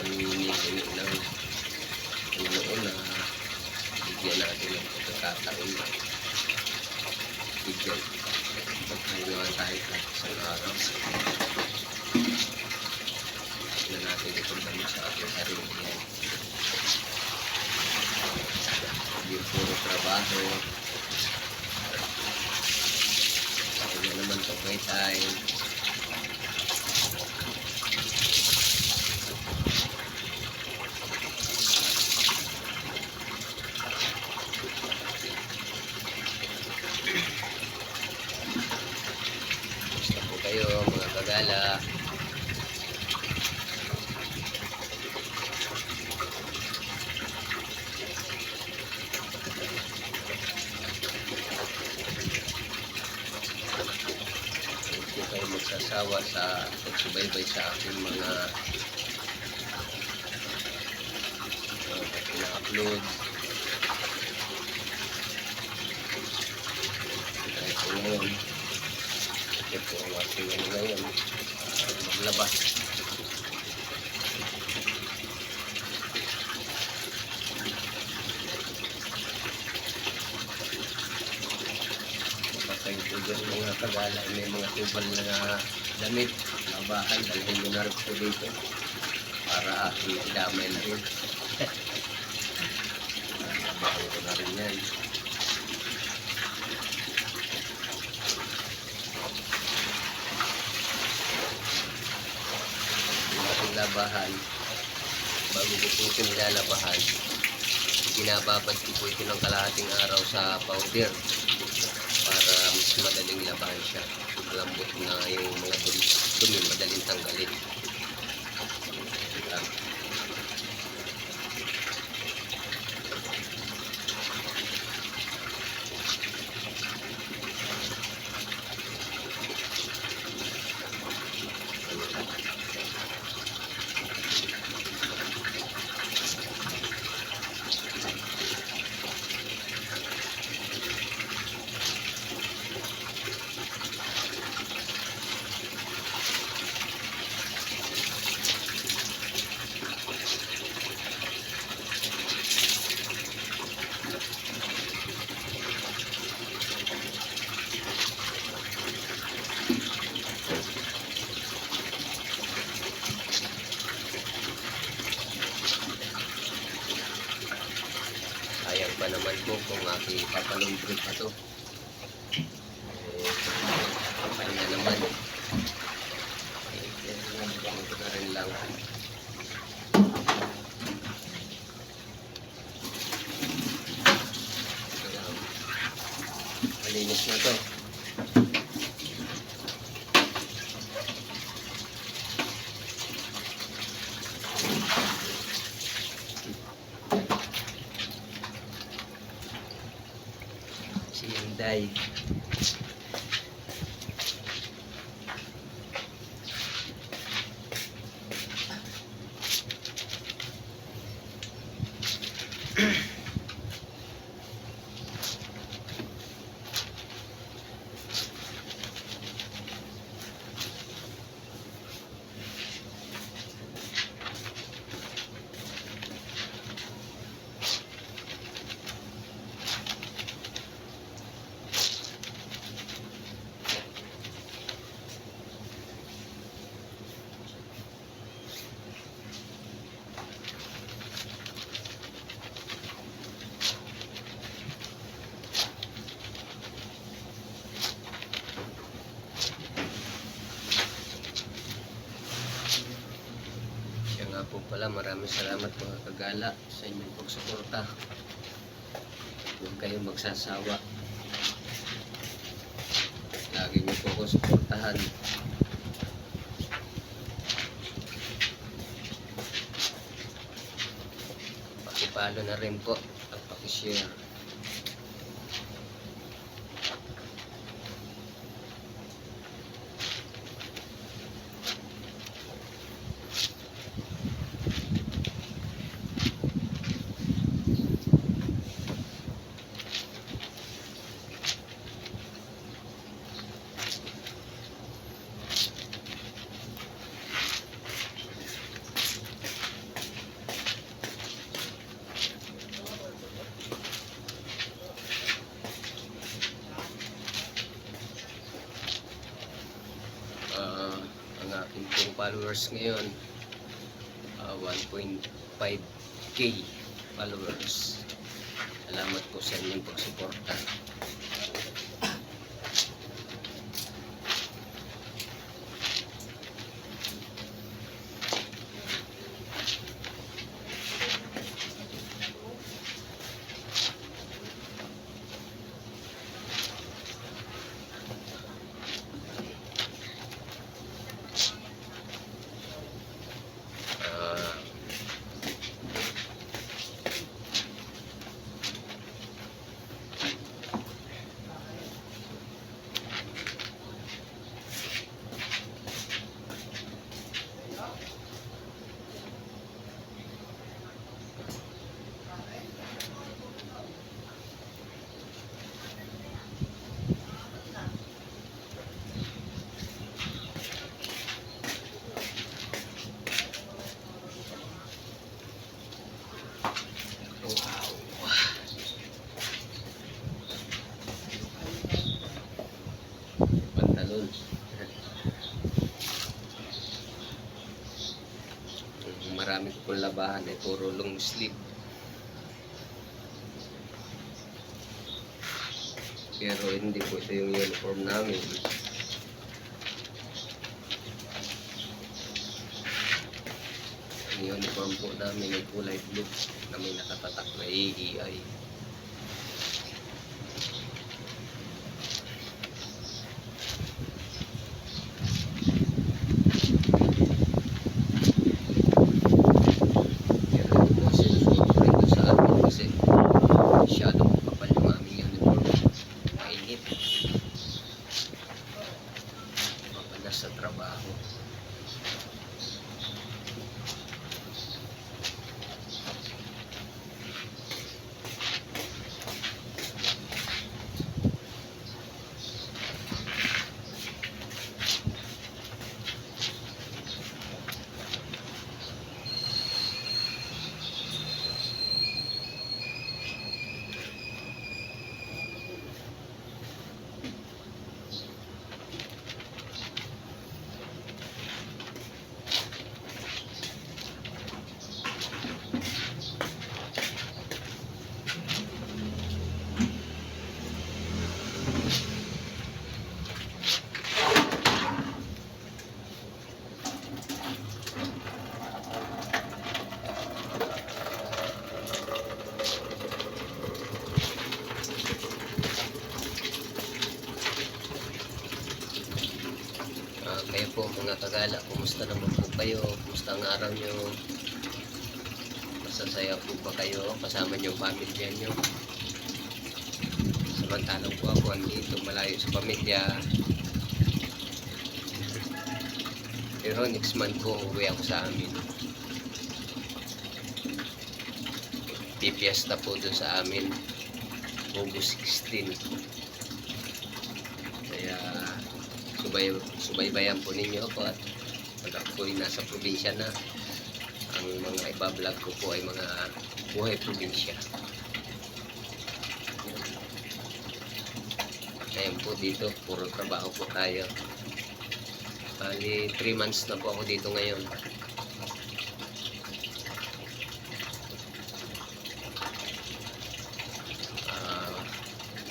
hinihingi ng Panginoon na bigyan natin ng pagkakataon na bigyan magpahinga tayo kahit isang araw na natin itong dami sa ating sarili yan. Yung puro trabaho ako na naman itong may time. Gusto po kayo mga kagala. Kayo magsasawa sa pagsubaybay sa aking mga ina-upload. Kaya po ngayon ito po ang ating ngayon maglabas. Kayo po dyan mga kagala, may mga tubal na damit, labahan, dalhin mo na rin po dito para aking idamay na rin. Labahan ko na rin yan. Yung aking labahan, bago ko po ito nilalabahan, binababad ko po ito ng kalahating araw sa powder para mas madaling labahan siya. Malambot na yung mga dumi, madaling tanggalin. Sayang pa naman po kung aking papalumbre pa to. Kapal na naman. Ito na rin lang. Malinis na to. Day. Po pala, maraming salamat mga kagala sa inyong pagsuporta. Huwag kayong magsasawa. Lagi niyo po ako suportahan. Pakipalo na rin po at pakishare. followers ngayon. 1.5k followers. Salamat po sa inyong pagsuporta. Pantalon. Marami ko pong labahan ay puro long sleeve. Pero hindi po ito yung uniform namin. Ang uniform po namin ay kulay blue na may nakatatak na AEI. Sa trabaho. Kayo po mga kagala, kumusta naman po kayo? Kumusta ang araw nyo? Masasaya po ba kayo? Kasama nyo yung pamilya nyo? Samantalang po ako andito malayo sa pamilya. Pero next month po uwi ako sa amin. Pipiesta po dun sa amin. August 16. Kaya subaybayan po ninyo ako at pag ako'y nasa probinsya na, ang mga ibablog ko po ay mga buhay probinsya. Ngayon po dito, puro trabaho po tayo. Bali, 3 months na po ako dito ngayon.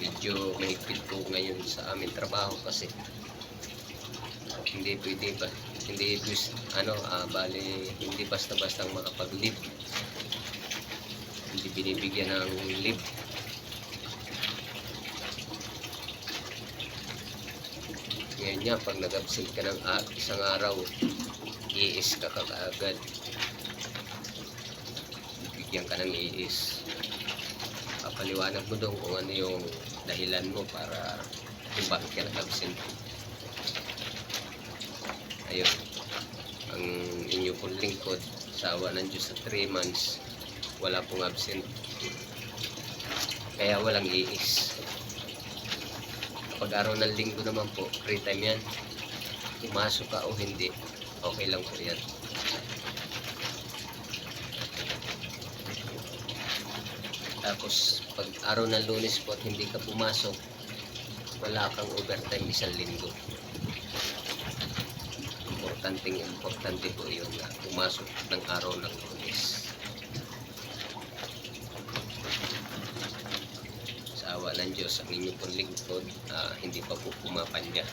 Medyo mahigpit po ngayon sa aming trabaho kasi hindi pwede ba, hindi basta-basta makapag-leave. Hindi binibigyan ng leave. Ngayon nga, pag nag-absent ka ng isang araw, iis ka kaagad. Bigyan ka ng iis. Papaliwanag mo doon kung ano yung dahilan mo para kung bakit ka nag-absent. Ayun, ang inyo pong lingkod, sa awa ng Diyos sa 3 months, wala pong absent. Kaya walang iis. Kapag araw ng linggo naman po, free time yan. Pumasok ka o hindi, okay lang po yan. Tapos, pag araw ng Lunes po at hindi ka pumasok, wala kang overtime 1 linggo. importante po yun na pumasok ng araw ng Lunes. Sa awa ng Diyos, ang inyong pong lingkod, hindi pa po pumapanya.